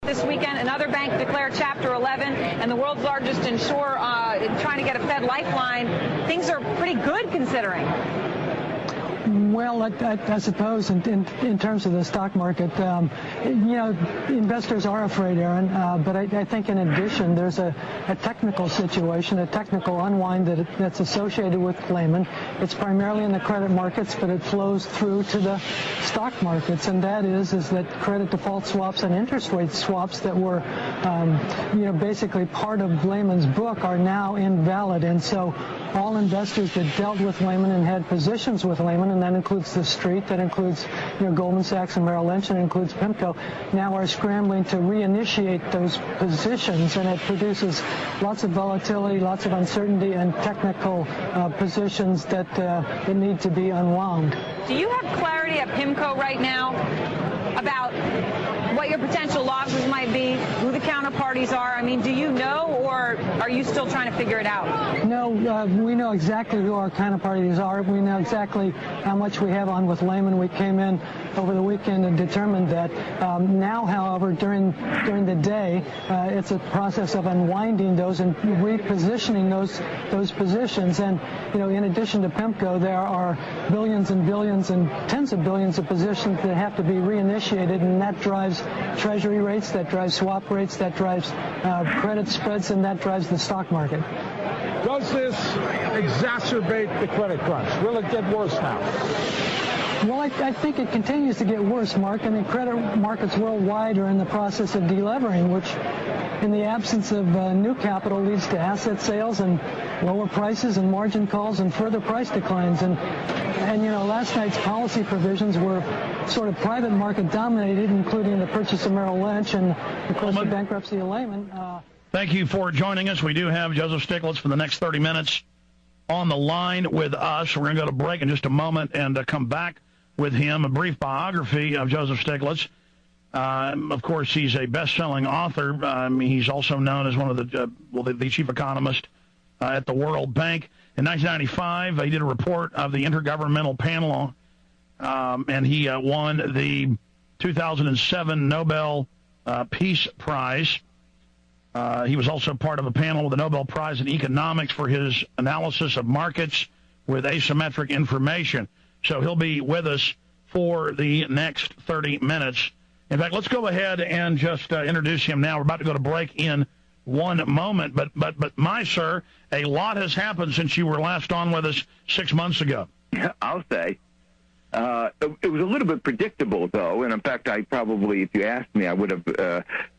This weekend, another bank declared Chapter 11, and the world's largest insurer trying to get a Fed lifeline. Things are pretty good considering. Well, I suppose in terms of the stock market, investors are afraid, Aaron, but I think in addition there's a technical situation, a technical unwind that's associated with Lehman. It's primarily in the credit markets, but it flows through to the stock markets, and that is that credit default swaps and interest rate swaps that were, basically part of Lehman's book are now invalid, and so all investors that dealt with Lehman and had positions with Lehman, and that includes the Street, that includes Goldman Sachs and Merrill Lynch, and includes PIMCO, now are scrambling to reinitiate those positions, and it produces lots of volatility, lots of uncertainty, and technical positions that need to be unwound. Do you have clarity at PIMCO right now about what your potential losses might be, who the counterparties are? I mean, do you know, or are you still trying to figure it out? No, we know exactly who our counterparties are. We know exactly how much we have on with Lehman. We came in over the weekend and determined that. Now, however, during the day, it's a process of unwinding those and repositioning those positions. And, in addition to PIMCO, there are billions and billions and tens of billions of positions that have to be reinitiated, and that drives treasury rates, that drives swap rates, that drives credit spreads, and that drives the stock market. Does this exacerbate the credit crunch? Will it get worse now? Well, I think it continues to get worse, Mark. I mean, credit markets worldwide are in the process of delevering, which in the absence of new capital leads to asset sales and lower prices and margin calls and further price declines. And last night's policy provisions were sort of private market dominated, including the purchase of Merrill Lynch and, of course, the bankruptcy of Lehman. Thank you for joining us. We do have Joseph Stiglitz for the next 30 minutes on the line with us. We're going to go to break in just a moment and come back with him. A brief biography of Joseph Stiglitz. Of course, he's a best-selling author. He's also known as one of the chief economist at the World Bank. In 1995, he did a report of the Intergovernmental Panel, and he won the 2007 Nobel Peace Prize. He was also part of a panel with the Nobel Prize in Economics for his analysis of markets with asymmetric information. So he'll be with us for the next 30 minutes. In fact, let's go ahead and just introduce him now. We're about to go to break in one moment. But my sir, a lot has happened since you were last on with us 6 months ago. Yeah, I'll say. It was a little bit predictable, though, and in fact, I probably, if you asked me, I would have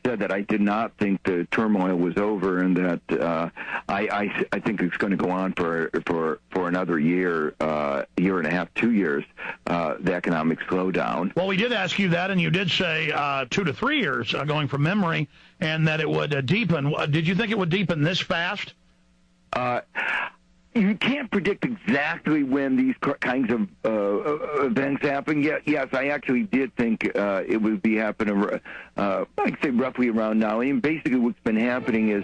said that I did not think the turmoil was over, and that I think it's going to go on for another year and a half, 2 years, the economic slowdown. Well, we did ask you that, and you did say 2 to 3 years, going from memory, and that it would deepen. Did you think it would deepen this fast? You can't predict exactly when these kinds of events happen. Yes, I actually did think it would be happening, I'd say roughly around now. And basically what's been happening is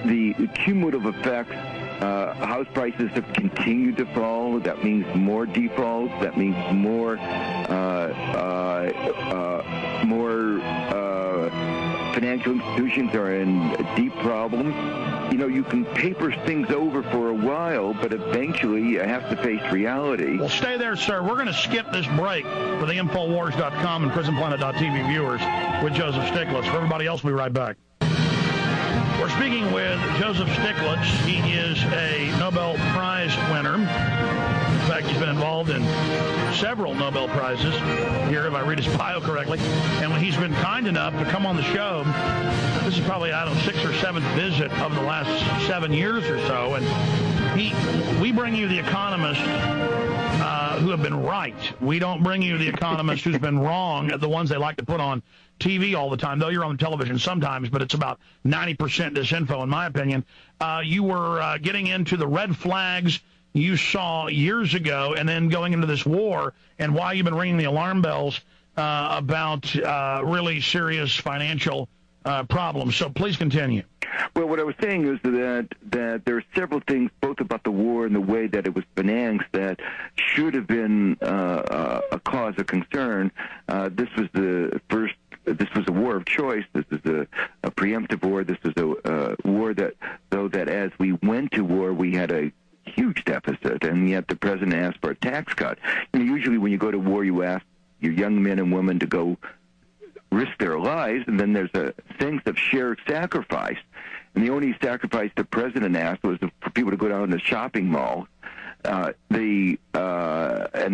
the cumulative effects. House prices have continued to fall. That means more defaults. That means more financial institutions are in deep problems. You can paper things over for a while, but eventually you have to face reality. Well, stay there, sir. We're going to skip this break for the Infowars.com and PrisonPlanet.tv viewers with Joseph Stiglitz. For everybody else, we'll be right back. We're speaking with Joseph Stiglitz. He is a Nobel Prize winner. In fact, he's been involved in several Nobel Prizes here, if I read his bio correctly. And when he's been kind enough to come on the show, this is probably, 6th or 7th visit of the last 7 years or so. And we bring you the economists who have been right. We don't bring you the economist who's been wrong, the ones they like to put on TV all the time, though you're on television sometimes, but it's about 90% disinfo, in my opinion. You were getting into the red flags you saw years ago and then going into this war, and why you've been ringing the alarm bells about really serious financial problems. So please continue. Well, what I was saying is that there are several things, both about the war and the way that it was financed, that should have been a cause of concern. This was the first this was a war of choice. This is a preemptive war. This is a war that, though that as we went to war, we had a huge deficit, and yet the president asked for a tax cut. Usually when you go to war, you ask your young men and women to go risk their lives, and then there's a sense of shared sacrifice. And the only sacrifice the president asked was for people to go down to the shopping mall. And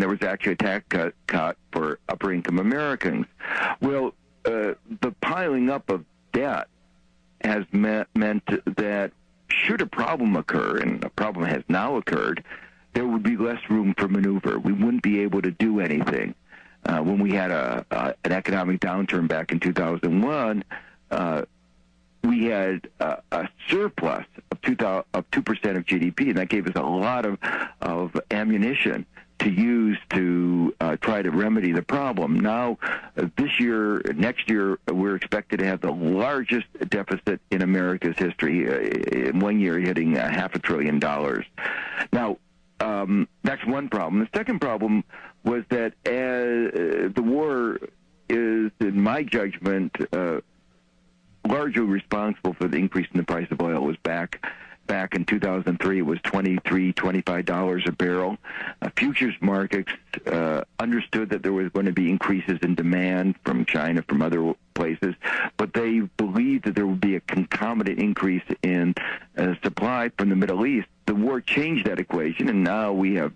there was actually a tax cut for upper-income Americans. Well, the piling up of debt has meant that should a problem occur, and a problem has now occurred, there would be less room for maneuver. We wouldn't be able to do anything. When we had an economic downturn back in 2001, we had a surplus of 2% of GDP, and that gave us a lot of ammunition to use to try to remedy the problem. Now, next year, we're expected to have the largest deficit in America's history. In 1 year, hitting $500 billion. Now, that's one problem. The second problem was that the war is, in my judgment, largely responsible for the increase in the price of oil. It was back in 2003, it was $23, $25 a barrel. Futures markets understood that there was going to be increases in demand from China, from other places, but they believed that there would be a concomitant increase in supply from the Middle East. The war changed that equation, and now we have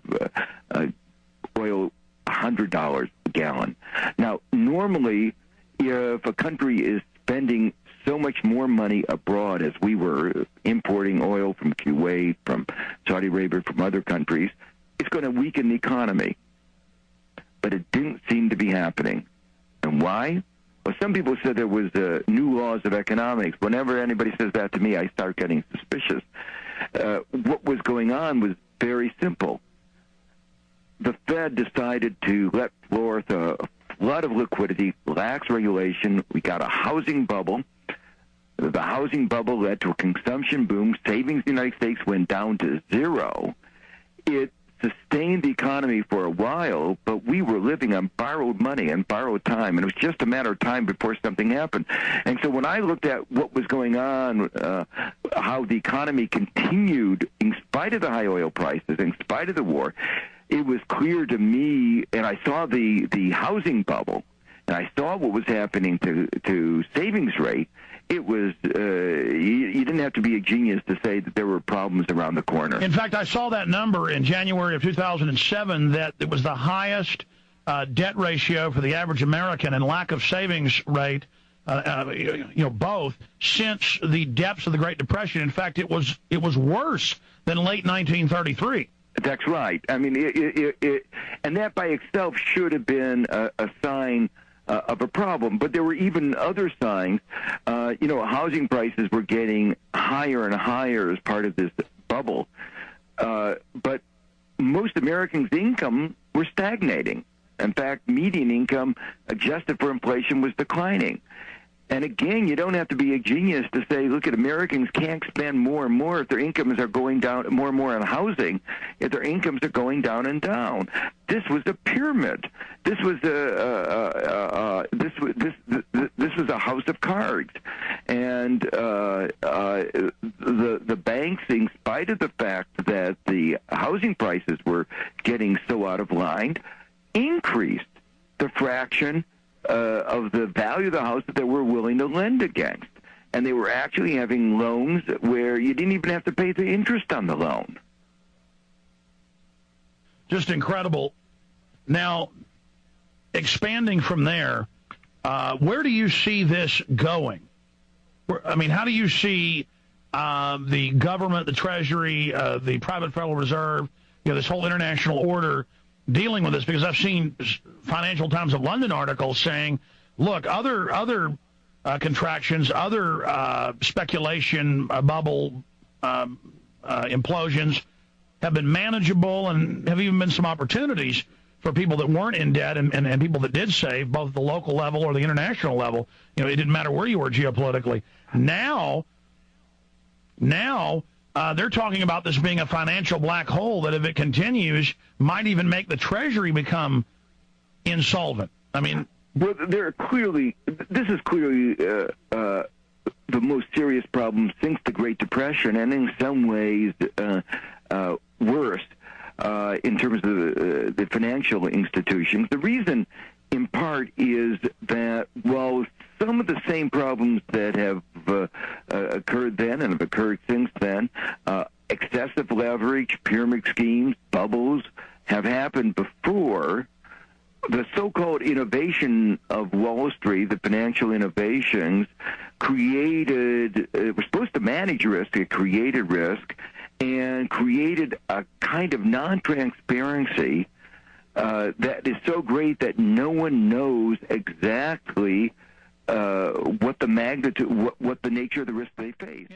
oil $100 a gallon. Now, normally, if a country is spending so much more money abroad, as we were importing oil from Kuwait, from Saudi Arabia, from other countries, it's going to weaken the economy. But it didn't seem to be happening. And why? Well, some people said there was new laws of economics. Whenever anybody says that to me, I start getting suspicious. What was going on was very simple. The Fed decided to let forth a flood of liquidity, lax regulation. We got a housing bubble. The housing bubble led to a consumption boom. Savings in the United States went down to zero. It sustained the economy for a while, but we were living on borrowed money and borrowed time, and it was just a matter of time before something happened. And so when I looked at what was going on, how the economy continued in spite of the high oil prices, in spite of the war, it was clear to me, and I saw the housing bubble, and I saw what was happening to savings rate. It was, you didn't have to be a genius to say that there were problems around the corner. In fact, I saw that number in January of 2007, that it was the highest debt ratio for the average American and lack of savings rate, both, since the depths of the Great Depression. In fact, it was worse than late 1933. That's right. I mean, and that by itself should have been a sign of a problem. But there were even other signs. Housing prices were getting higher and higher as part of this bubble. But most Americans' income were stagnating. In fact, median income adjusted for inflation was declining. And again, you don't have to be a genius to say, look, Americans can't spend more and more if their incomes are going down, more and more on housing, if their incomes are going down and down. This was a pyramid. This was this was a house of cards. And the banks, in spite of the fact that the housing prices were getting so out of line, increased the fraction of the value of the house that they were willing to lend against. And they were actually having loans where you didn't even have to pay the interest on the loan. Just incredible. Now, expanding from there, where do you see this going? I mean, how do you see the government, the Treasury, the private Federal Reserve, this whole international order dealing with this? Because I've seen Financial Times of London articles saying, look, other contractions, other speculation, bubble implosions have been manageable, and have even been some opportunities for people that weren't in debt and people that did save, both at the local level or the international level. It didn't matter where you were geopolitically. Now they're talking about this being a financial black hole that, if it continues, might even make the Treasury become insolvent. I mean, Well, this is clearly the most serious problem since the Great Depression, and in some ways worse in terms of the financial institutions. The reason, in part, is that while some of the same problems that have occurred then and have occurred since then, excessive leverage, pyramid schemes, bubbles, have happened before, the so-called innovation of Wall Street, the financial innovations, were supposed to manage risk. It created risk and created a kind of non-transparency that is so great that no one knows exactly what the magnitude, what the nature of the risk they face.